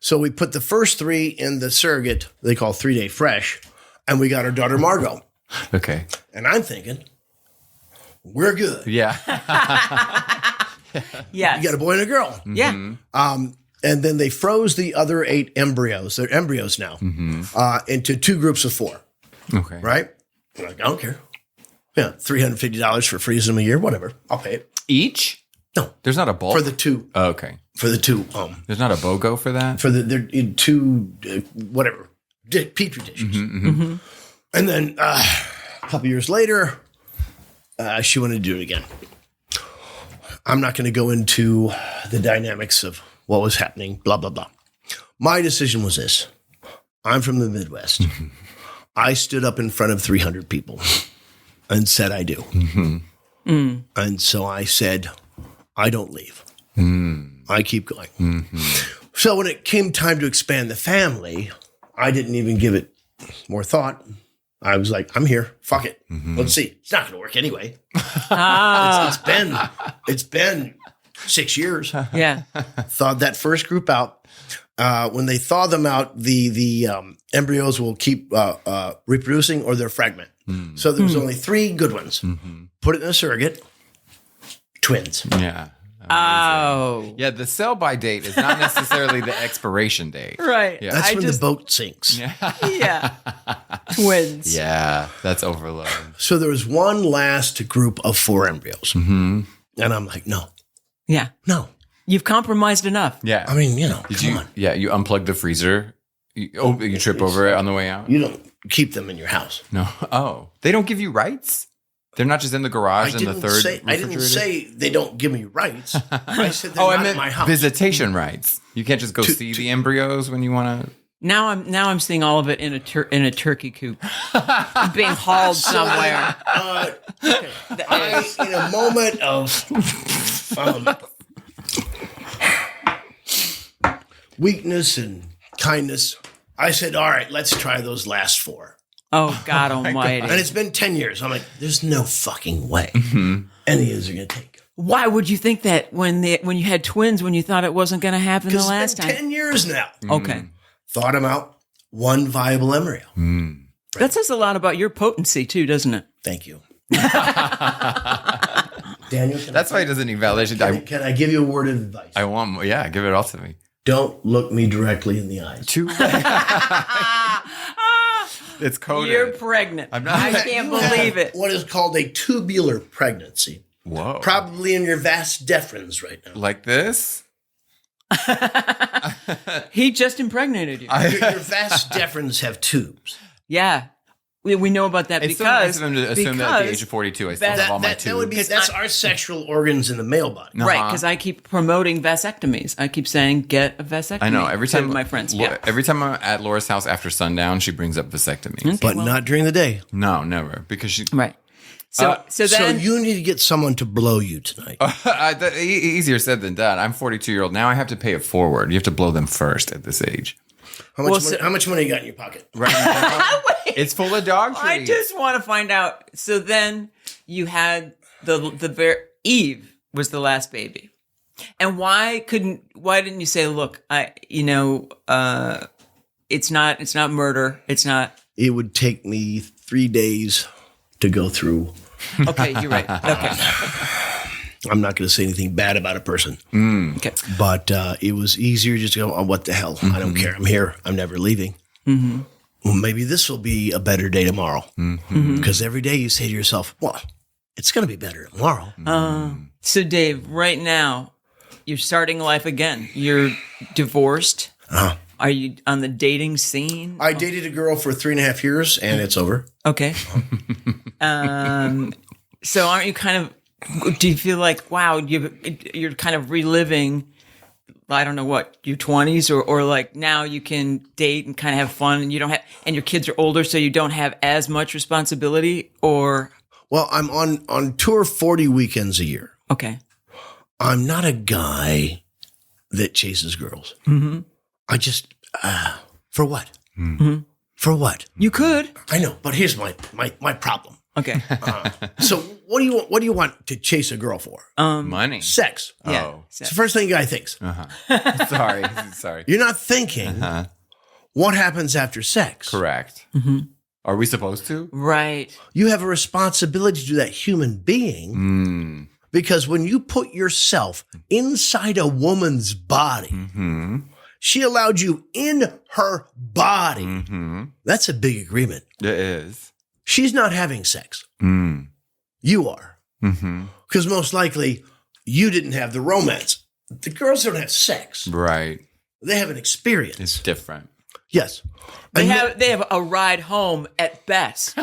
So we put the first 3 in the surrogate, they call 3-day fresh, and we got our daughter Margot. Okay. And I'm thinking, we're good. Yeah. Yeah. You got a boy and a girl. Yeah. And then they froze the other 8 embryos. They're embryos now, into 2 groups of 4. Okay. Right? I'm like, I don't care. Yeah, $350 for freezing them a year, whatever. I'll pay it. Each? No. There's not a bulk? For the 2. Oh, okay. For the 2. There's not a BOGO for that? For they're in 2, whatever, Petri dishes. And then a couple years later, she wanted to do it again. I'm not going to go into the dynamics of what was happening, blah, blah, blah. My decision was this. I'm from the Midwest. I stood up in front of 300 people and said I do. And so I said, I don't leave. I keep going. So when it came time to expand the family, I didn't even give it more thought. I was like, I'm here. Fuck it. Let's see. It's not going to work anyway. It's been 6 years. Yeah. Thawed that first group out. When they thaw them out, the embryos will keep reproducing or they'll fragment. So there was only 3 good ones. Put it in a surrogate. Twins. Yeah. Amazing. Oh. Yeah, the sell-by date is not necessarily the expiration date. Right. Yeah. That's when the boat sinks. Yeah. Twins. Yeah, that's overload. So there was one last group of 4 embryos. And I'm like, no. Yeah. No. You've compromised enough. Yeah. I mean, come on. Yeah, you unplug the freezer. You trip over it on the way out? You don't keep them in your house. No. Oh. They don't give you rights? They're not just in the garage in the third refrigerator? I didn't say they don't give me rights. I said they're not in my house. Visitation rights. You can't just go see the embryos when you want to. Now I'm seeing all of it in a turkey coop, being hauled somewhere. In a moment of weakness and kindness, I said, "All right, let's try those last 4." Oh God Almighty! And it's been 10 years. I'm like, "There's no fucking way any of these are gonna take." Why would you think that when you had twins, when you thought it wasn't going to happen the last It's been time? 10 years now. Okay. Thought them out. One viable embryo. That says a lot about your potency too, doesn't it? Thank you. Daniel, That's why he doesn't need validation. can I give you a word of advice? I want more. Yeah, give it all to me. Don't look me directly in the eyes. It's coded. You're pregnant. I'm not- I can't believe it. What is called a tubular pregnancy. Whoa. Probably in your vas deferens right now. Like this? He just impregnated you. Your vas deferens have tubes. Yeah. We know about that It's because so nice of him to assume that at the age of 42, I still have all my That would tubes. be, that's our sexual organs in the male body. right, because I keep promoting vasectomies. I keep saying get a vasectomy. I know. Every time to my friends. Every time I'm at Laura's house after sundown, she brings up vasectomies. But not during the day. No, never. Because she. Right. So So then you need to get someone to blow you tonight. Easier said than done. I'm 42-year-old. Now I have to pay it forward. You have to blow them first at this age. How much money you got in your pocket? Right now, it's full of dog treats. I just want to find out. So then you had Eve was the last baby. And why didn't you say, look, it's not murder. It's not. It would take me 3 days to go through. Okay, you're right. Okay. I'm not going to say anything bad about a person. Okay. But it was easier just to go, oh, what the hell? I don't care. I'm here. I'm never leaving. Well, maybe this will be a better day tomorrow. Because every day you say to yourself, well, it's going to be better tomorrow. So Dave, right now, you're starting life again. You're divorced. Are you on the dating scene? I dated a girl for 3.5 years and it's over. Okay. So aren't you kind of, do you feel like, wow, you're kind of reliving, I don't know what, your 20s or like now you can date and kind of have fun and you don't have, and your kids are older so you don't have as much responsibility or? Well, I'm on tour 40 weekends a year. Okay. I'm not a guy that chases girls. I just, for what? For what? You could. I know, but here's my problem. Okay. So what do you want to chase a girl for? Money. Sex. Yeah. Oh. It's the first thing a guy thinks. Sorry. You're not thinking what happens after sex. Correct. Are we supposed to? Right. You have a responsibility to that human being because when you put yourself inside a woman's body, she allowed you in her body. That's a big agreement. It is. She's not having sex. You are. Because most likely you didn't have the romance. The girls don't have sex. Right. They have an experience. It's different. Yes. They have a ride home at best.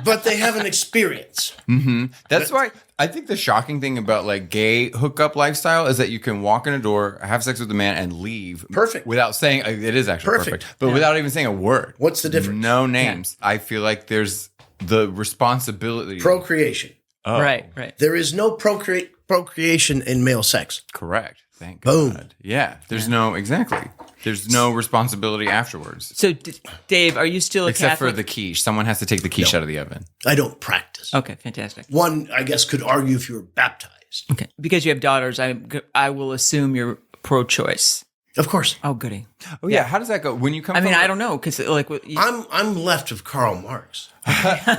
But they have an experience. That's why I think the shocking thing about like gay hookup lifestyle is that you can walk in a door, have sex with a man, and leave. Perfect. Without saying it is actually perfect, but without even saying a word. What's the difference? No names. I feel like there's the responsibility. Procreation. Oh, Right. There is no procreation in male sex. correct. Thank Boom. God. Yeah. There's no exactly. There's no responsibility afterwards. So, Dave, are you still a Except Catholic? for the quiche. Someone has to take the quiche out of the oven. I don't practice. Okay, fantastic. One, I guess, could argue if you were baptized. Okay, because you have daughters, I will assume you're pro-choice. Of course. Oh, goody. Oh yeah. How does that go? When you come I mean, from I don't know because like I'm left of Karl Marx.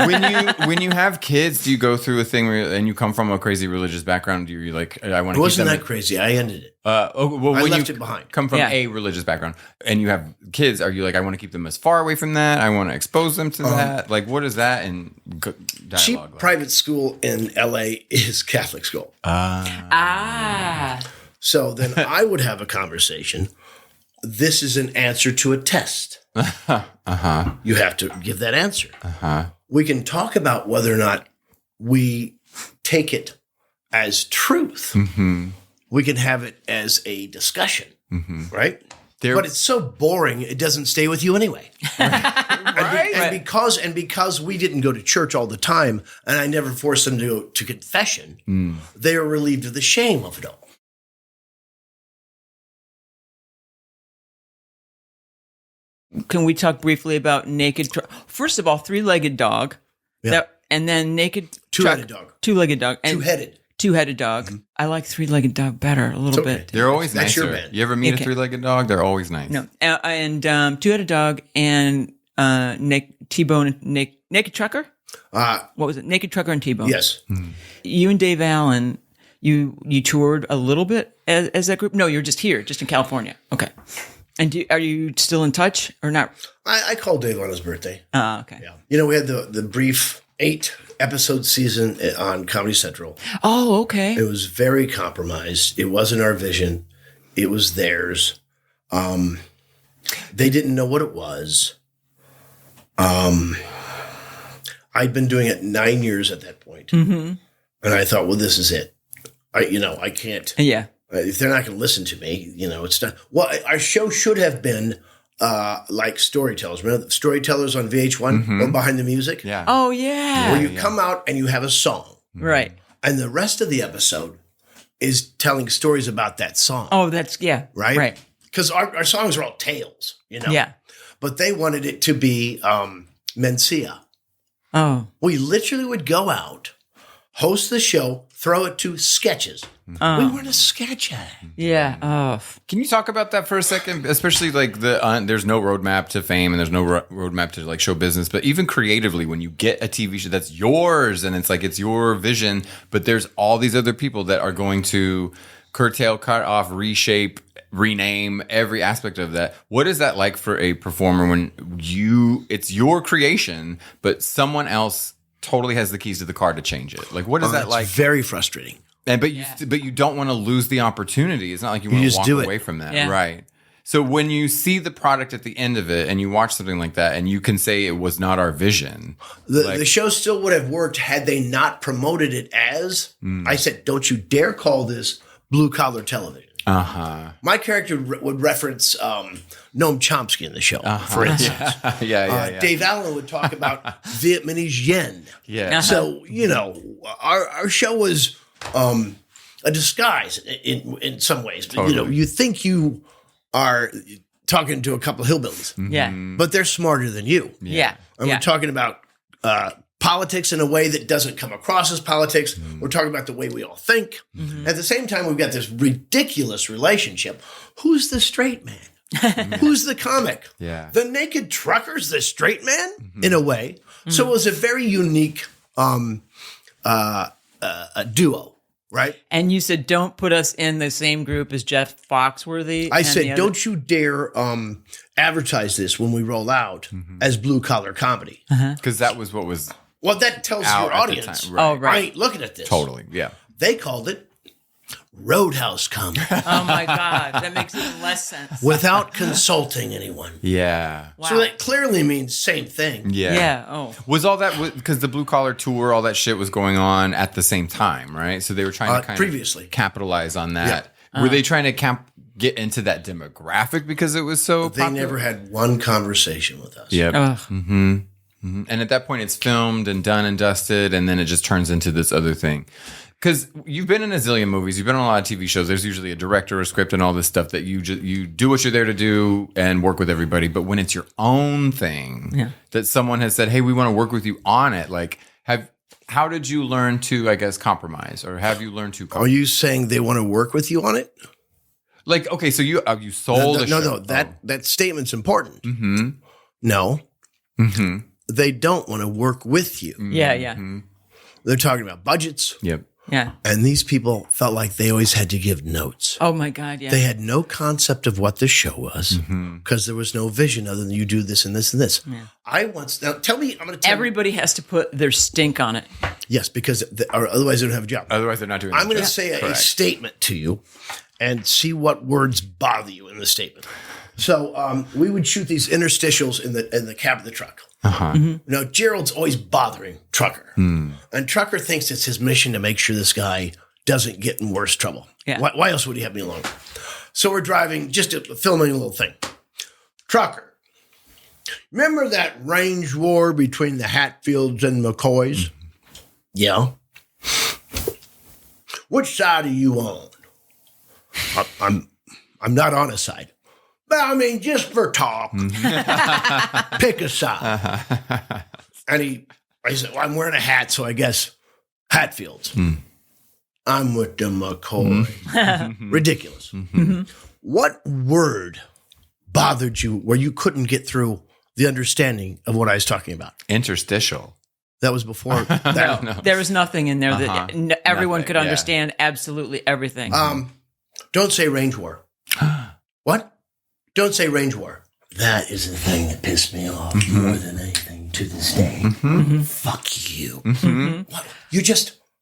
when you have kids, do you go through a thing where and you come from a crazy religious background? Do you like I want It to wasn't keep that them crazy. I ended it. well, I when left you it behind. come from Yeah. a religious background and you have kids, are you like I want to keep them as far away from that? I want to expose them to that. Like what is that in dialogue? Cheap like? private school in LA is Catholic school. So then I would have a conversation. This is an answer to a test. You have to give that answer. We can talk about whether or not we take it as truth. We can have it as a discussion, right? But it's so boring, it doesn't stay with you anyway. Right. And because we didn't go to church all the time, and I never forced them to go to confession, they were relieved of the shame of it all. Can we talk briefly about naked? First of all, three-legged dog. Yeah. And then naked Two-headed dog. Two-legged dog. And Two-headed. Two-headed dog. I like three-legged dog better a little okay. bit. They're always That's your nicer. man. You ever meet Okay. a three-legged dog? They're always nice. No, and two-headed dog and T-Bone and naked trucker. What was it? Naked trucker and T-Bone. Yes. You and Dave Allen, you toured a little bit as that group. No, you're just here, just in California. Okay. And are you still in touch or not? I called Dave on his birthday. Okay. Yeah. You know, we had the brief 8-episode season on Comedy Central. Oh, okay. It was very compromised. It wasn't our vision. It was theirs. They didn't know what it was. I'd been doing it 9 years at that point. And I thought, well, this is it. I can't. Yeah. If they're not going to listen to me, it's not. Well, our show should have been like storytellers. Remember the storytellers on VH1 or Behind the Music? Yeah. Oh, yeah. Where you come out and you have a song. Right. And the rest of the episode is telling stories about that song. Oh, that's, yeah. Right? Right. Because our songs are all tales, Yeah. But they wanted it to be Mencia. Oh. We literally would go out, host the show, throw it to sketches. We weren't a sketch act. Yeah. Oh. Can you talk about that for a second? Especially like there's no roadmap to fame and there's no roadmap to like show business. But even creatively, when you get a TV show that's yours and it's like it's your vision, but there's all these other people that are going to curtail, cut off, reshape, rename every aspect of that. What is that like for a performer when it's your creation, but someone else totally has the keys to the car to change it? Like, what is that It's like? very frustrating. And but you don't want to lose the opportunity. It's not like you want to just walk do it. away from that, Yeah. right? So when you see the product at the end of it, and you watch something like that, and you can say it was not our vision, The show still would have worked had they not promoted it as. I said, don't you dare call this blue collar television. My character would reference Noam Chomsky in the show, for instance. yeah. Dave Allen would talk about Vietnamese yen. Yeah. So, our show was a disguise in some ways. Totally. You think you are talking to a couple of hillbillies, Yeah. but they're smarter than you. Yeah. And Yeah. we're talking about politics in a way that doesn't come across as politics. We're talking about the way we all think. At the same time, we've got this ridiculous relationship. Who's the straight man? Who's the comic? Yeah. The naked trucker's the straight man, in a way. So it was a very unique duo, right? And you said, don't put us in the same group as Jeff Foxworthy. I and the said, other- don't you dare advertise this when we roll out as blue collar comedy. Because that was what was Well, that tells out your at the audience, time, Oh, right? right. I ain't looking at this. Totally, yeah. They called it Roadhouse comedy Oh, my God. That makes even less sense. without consulting anyone. Yeah. Wow. So that clearly means same thing. Yeah. Yeah. Oh. Was all that because the blue collar tour, all that shit was going on at the same time, right? So they were trying to kind previously. of capitalize on that. Were they trying to get into that demographic because it was so They popular? never had one conversation with us. Yep. Ugh. And at that point, it's filmed and done and dusted, and then it just turns into this other thing. Because you've been in a zillion movies, you've been on a lot of TV shows. There's usually a director, a script, and all this stuff that you do what you're there to do and work with everybody. But when it's your own thing, that someone has said, "Hey, we want to work with you on it," like how did you learn to, I guess, compromise, or have you learned to? Are Compromise? you saying they want to work with you on it? Like, okay, so you sold a show. No. That statement's important. No. They don't want to work with you. Yeah. Yeah. They're talking about budgets. Yep. Yeah. And these people felt like they always had to give notes. Oh, my God. Yeah. They had no concept of what the show was because there was no vision other than you do this and this and this. Now tell me, I'm going to tell Everybody has to put their stink on it. you. Yes, because or otherwise they don't have a job. Otherwise, they're not doing. I'm their going to job. say a Correct. statement to you and see what words bother you in the statement. So we would shoot these interstitials in the cab of the truck. Now, Gerald's always bothering Trucker. And Trucker thinks it's his mission to make sure this guy doesn't get in worse trouble. Yeah. Why else would he have me along? So we're driving, just filming a little thing. Trucker. Remember that range war between the Hatfields and McCoys? Yeah. Which side are you on? I'm not on a side. But I mean, just for talk. Pick a side. And I said, well, I'm wearing a hat, so I guess Hatfields. I'm with the McCoy. Ridiculous. What word bothered you where you couldn't get through the understanding of what I was talking about? Interstitial. That was before that. No. There was nothing in there that everyone Nothing, could understand absolutely everything. Don't say range war. What? Don't say range war. That is the thing that pissed me off more than anything to this day. Fuck you. What?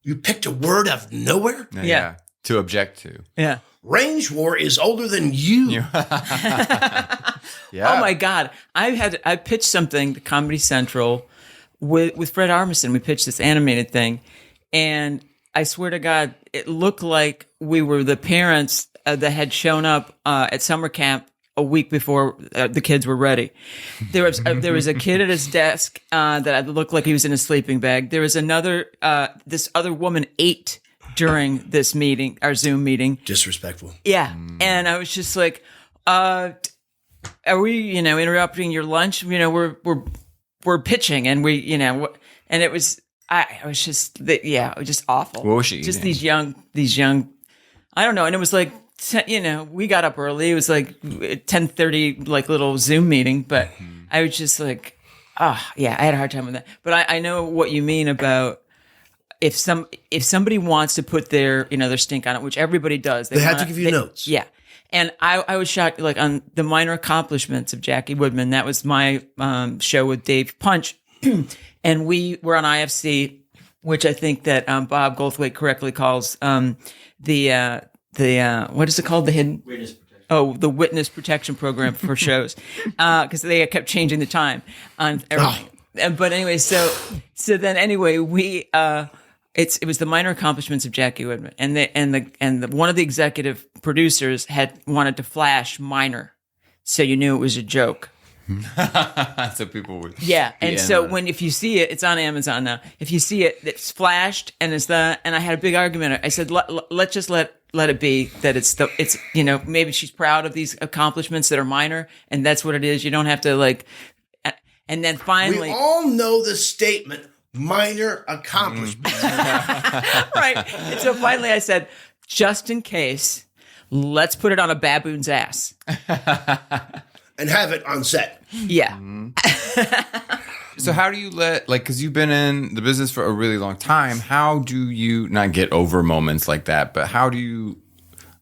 You picked a word out of nowhere? Yeah. To object to. Yeah. Range war is older than you. Yeah. Oh my God. I pitched something to Comedy Central with Fred Armisen. We pitched this animated thing. And I swear to God, it looked like we were the parents that had shown up at summer camp a week before the kids were ready. There was a kid at his desk that looked like he was in a sleeping bag. There was this other woman ate during this meeting, our Zoom meeting. Disrespectful. Yeah. And I was just like, are we, interrupting your lunch? We're pitching and and it was, I was just, it was just awful. What was she Just eating? these young, I don't know. And it was like, we got up early. It was like 10:30, like little Zoom meeting, but I was just like, I had a hard time with that. But I know what you mean about if somebody wants to put their stink on it, which everybody does. They have to give you notes. Yeah. And I was shocked, like on the minor accomplishments of Jackie Woodman. That was my show with Dave Punch. And we were on IFC, which I think that Bob Goldthwait correctly calls the what is it called? The hidden witness protection. Oh, the witness protection program for shows, because they kept changing the time on everything. But anyway, so then anyway, it was the minor accomplishments of Jackie Woodman, and one of the executive producers had wanted to flash minor, so you knew it was a joke. So people would. Yeah, and so if you see it, it's on Amazon now. If you see it, it's flashed, and and I had a big argument. I said, let's just let it be that it's maybe she's proud of these accomplishments that are minor, and that's what it is. You don't have to like. And then finally, we all know the statement, minor accomplishments. Right. And so finally, I said, just in case, let's put it on a baboon's ass. And have it on set. Yeah. So how do you because you've been in the business for a really long time, how do you not get over moments like that, but how do you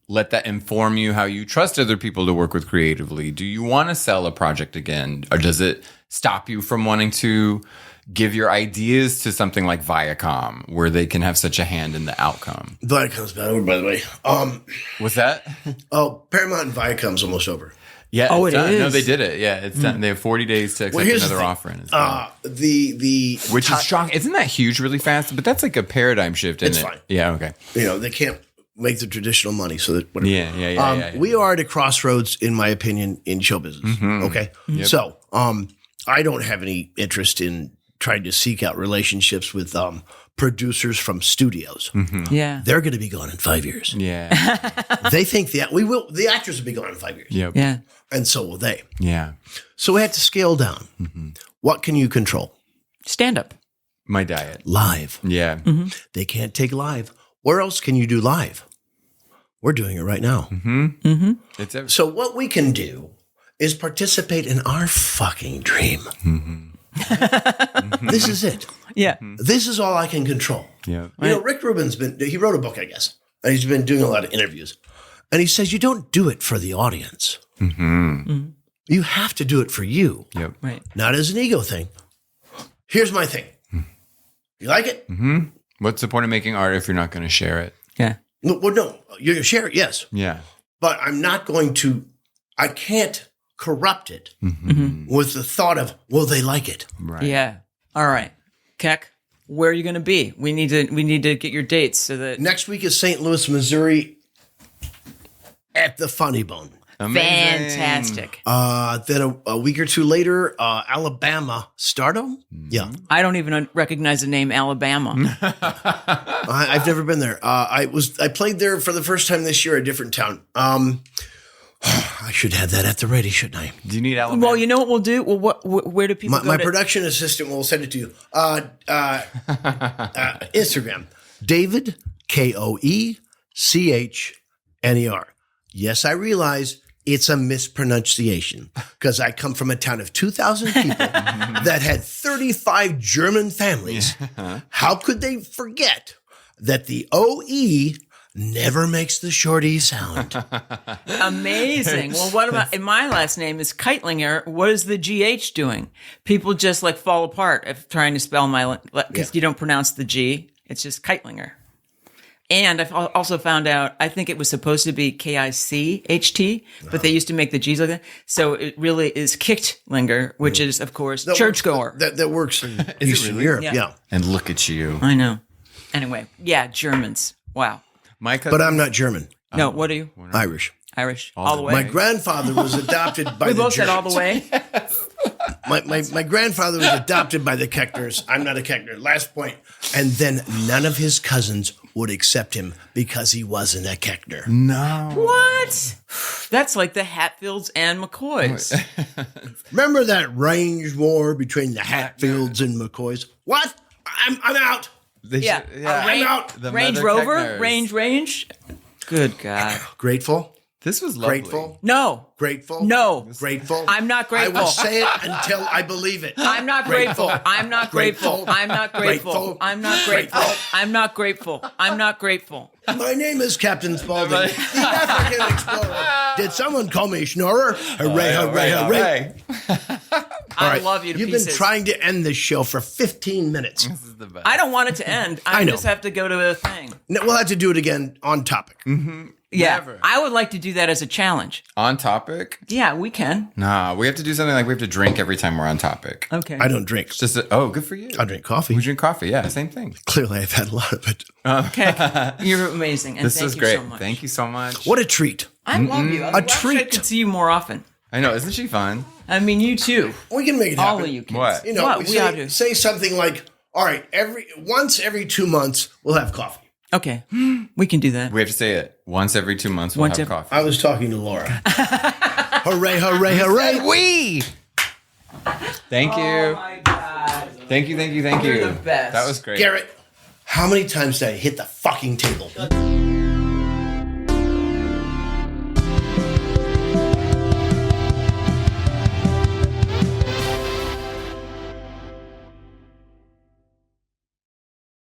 let that inform you, how you trust other people to work with creatively? Do you want to sell a project again? Or does it stop you from wanting to give your ideas to something like Viacom, where they can have such a hand in the outcome? Viacom's about over, by the way. What's that? Paramount and Viacom's almost over. Yeah. Oh, it's it done. is? No, they did it. Yeah, it's done. They have 40 days to accept here's the another thing. offer. And it's done. Which is strong. Isn't that huge really fast? But that's like a paradigm shift, isn't It's it? fine. Yeah, okay. they can't make the traditional money, so that whatever. Yeah. We are at a crossroads, in my opinion, in show business. Okay, Yep. so I don't have any interest in trying to seek out relationships with producers from studios. Yeah. They're going to be gone in 5 years. Yeah. They think that the actors will be gone in 5 years. Yep. Yeah. And so will they. Yeah. So we had to scale down. What can you control? Stand up. My diet. Live. Yeah. They can't take live. Where else can you do live? We're doing it right now. It's So what we can do is participate in our fucking dream. This is it. Yeah. This is all I can control. yeah. Rick Rubin's he wrote a book, I guess, and he's been doing a lot of interviews. And he says, you don't do it for the audience. You have to do it for you. Yep. Right. Not as an ego thing. Here's my thing. You like it? What's the point of making art if you're not going to share it? Yeah. No, you share it, yes. Yeah. But I'm not going to, I can't corrupt it with the thought of, will they like it? Right. Yeah. All right. Keck, where are you going to be? We need to get your dates so that Next week is St. Louis, Missouri. at the Funny Bone. Amazing. Fantastic. Then a week or two later, Alabama Stardom. Yeah, I don't even recognize the name Alabama. I've never been there. I played there for the first time this year, a different town. I should have that at the ready, shouldn't I? Do you need Alabama? Well, you know what we'll do? Well, where do people go My to? production assistant will send it to you. Instagram, David Koechner. Yes, I realize it's a mispronunciation because I come from a town of 2,000 people that had 35 German families. How could they forget that the OE never makes the short E sound? Amazing. Well, what about, and my last name is Keitlinger. What is the GH doing? People just like fall apart if trying to spell my, because you don't pronounce the G. It's just Keitlinger. And I've also found out, I think it was supposed to be Kicht, but they used to make the G's like that. So it really is Kichtlinger, which is, of course, churchgoer. That works in Eastern Europe, yeah. And look at you. I know. Anyway, yeah, Germans. Wow. My cousin, But I'm not German. No, what are you? Irish. Irish. All the way. My grandfather was adopted by We the both said all Germans. the way. My grandfather was adopted by the Koechners. I'm not a Koechner. Last point. And then none of his cousins would accept him because he wasn't a Koechner. No. What? That's like the Hatfields and McCoys. Remember that range war between the Hatfields and McCoys? What? I'm out. Yeah. I'm out. The Range Mother Rover? Koechners. Range? Good God. Grateful. This was lovely. Grateful. No. Grateful. No. Grateful. I'm not grateful. I will say it until I believe it. I'm not grateful. I'm not grateful. I'm not grateful. I'm not grateful. I'm not grateful. I'm not grateful. My name is Captain Spaulding, the African explorer. Did someone call me Schnorrer? Hooray, hooray, hooray. I love you to You've pieces. been trying to end this show for 15 minutes. This is the best. I don't want it to end. I know. just have to go to a thing. No, we'll have to do it again on topic. Yeah. Never. I would like to do that as a challenge. On topic? Yeah, we can. Nah, we have to do something like we have to drink every time we're on topic. Okay. I don't drink. Just oh, good for you. I drink coffee. We drink coffee. Yeah, same thing. Clearly, I've had a lot of it. Okay. You're amazing. And This thank was you great. so much. Thank you so much. What a treat. I love you. I wish I treat. could see you more often. I know. Isn't she fun? I mean, you too. We can make it happen. All of you kids. What? You know, What? we We ought to. say something like, all right, once every 2 months, we'll have coffee. Okay. We can do that. We have to say it once every 2 months. We'll Once have every- coffee. I was talking to Laura. Hooray, hooray, hooray. We. Thank you. Oh my God. Thank you. Thank you. Thank You're you. the best. That was great. Garrett, how many times did I hit the fucking table?